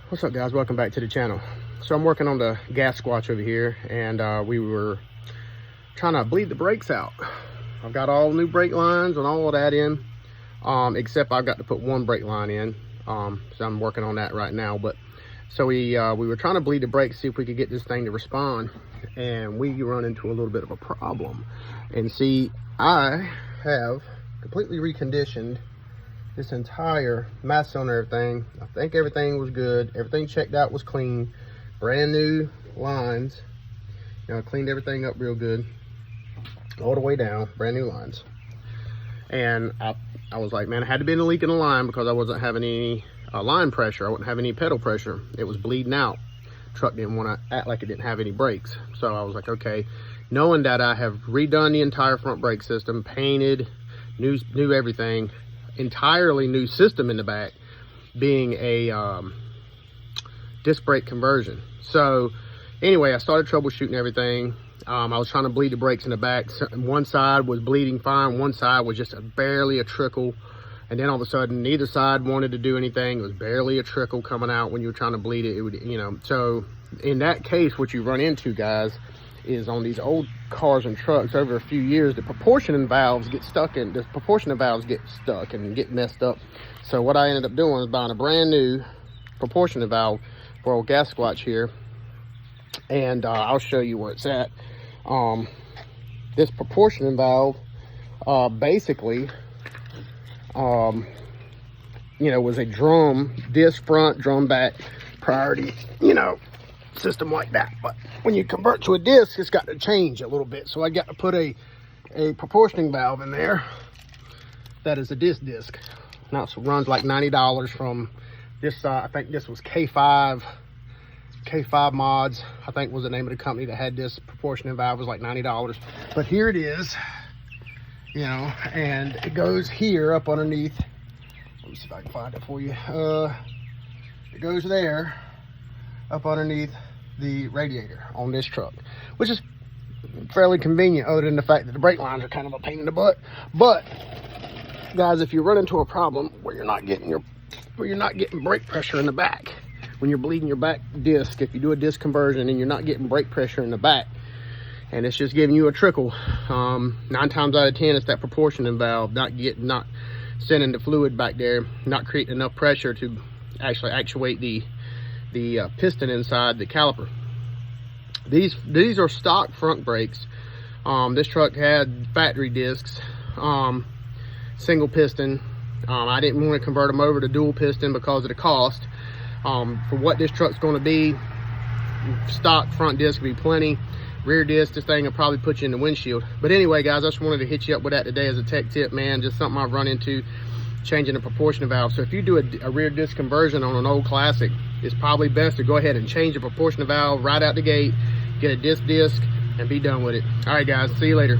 What's up, guys? Welcome back to the channel. So I'm working on the gas squatch over here, and we were trying to bleed the brakes out. I've got all new brake lines and all of that in, except I've got to put one brake line in. So I'm working on that right now. But so we were trying to bleed the brakes, see if we could get this thing to respond, and we run into a little bit of a problem. And see, I have completely reconditioned this entire mass cylinder, everything. I think everything was good. Everything checked out was clean. Brand new lines. You know, I cleaned everything up real good. All the way down, brand new lines. And I was like, man, it had to be a leak in the line because I wasn't having any line pressure. I wasn't having any pedal pressure. It was bleeding out. Truck didn't want to act like it didn't have any brakes. So I was like, okay, knowing that I have redone the entire front brake system, painted, new everything, entirely new system in the back, being a disc brake conversion. So anyway, I started troubleshooting everything. I was trying to bleed the brakes in the back. One side was bleeding fine, one side was just barely a trickle, and then all of a sudden neither side wanted to do anything. It was barely a trickle coming out. When you were trying to bleed it, it would, you know. So in that case, what you run into, guys, is on these old cars and trucks over a few years, the proportioning valves get stuck and get messed up. So what I ended up doing was buying a brand new proportioning valve for old gas squatch here, and I'll show you where it's at. This proportioning valve basically you know, was a drum disc front, drum back priority, you know, system like that. But when you convert to a disc, it's got to change a little bit. So I got to put a proportioning valve in there that is a disc. Now it runs like $90 from this. I think this was K5 Mods, I think was the name of the company that had this proportioning valve. It was like $90. But here it is, you know, and it goes here up underneath. Let me see if I can find it for you. It goes there up underneath the radiator on this truck, which is fairly convenient, other than the fact that the brake lines are kind of a pain in the butt. But guys, if you run into a problem where you're not getting brake pressure in the back when you're bleeding your back disc, if you do a disc conversion and you're not getting brake pressure in the back and it's just giving you a trickle, 9 times out of 10 it's that proportioning valve not sending the fluid back there, not creating enough pressure to actually actuate the piston inside the caliper. These are stock front brakes. This truck had factory discs, single piston. I didn't want to convert them over to dual piston because of the cost. For what this truck's going to be, stock front disc will be plenty. Rear disc, this thing will probably put you in the windshield. But anyway, guys, I just wanted to hit you up with that today as a tech tip, man. Just something I've run into, changing the proportioning valve. So if you do a rear disc conversion on an old classic, it's probably best to go ahead and change the proportioning valve right out the gate, get a disc, and be done with it. All right, guys, see you later.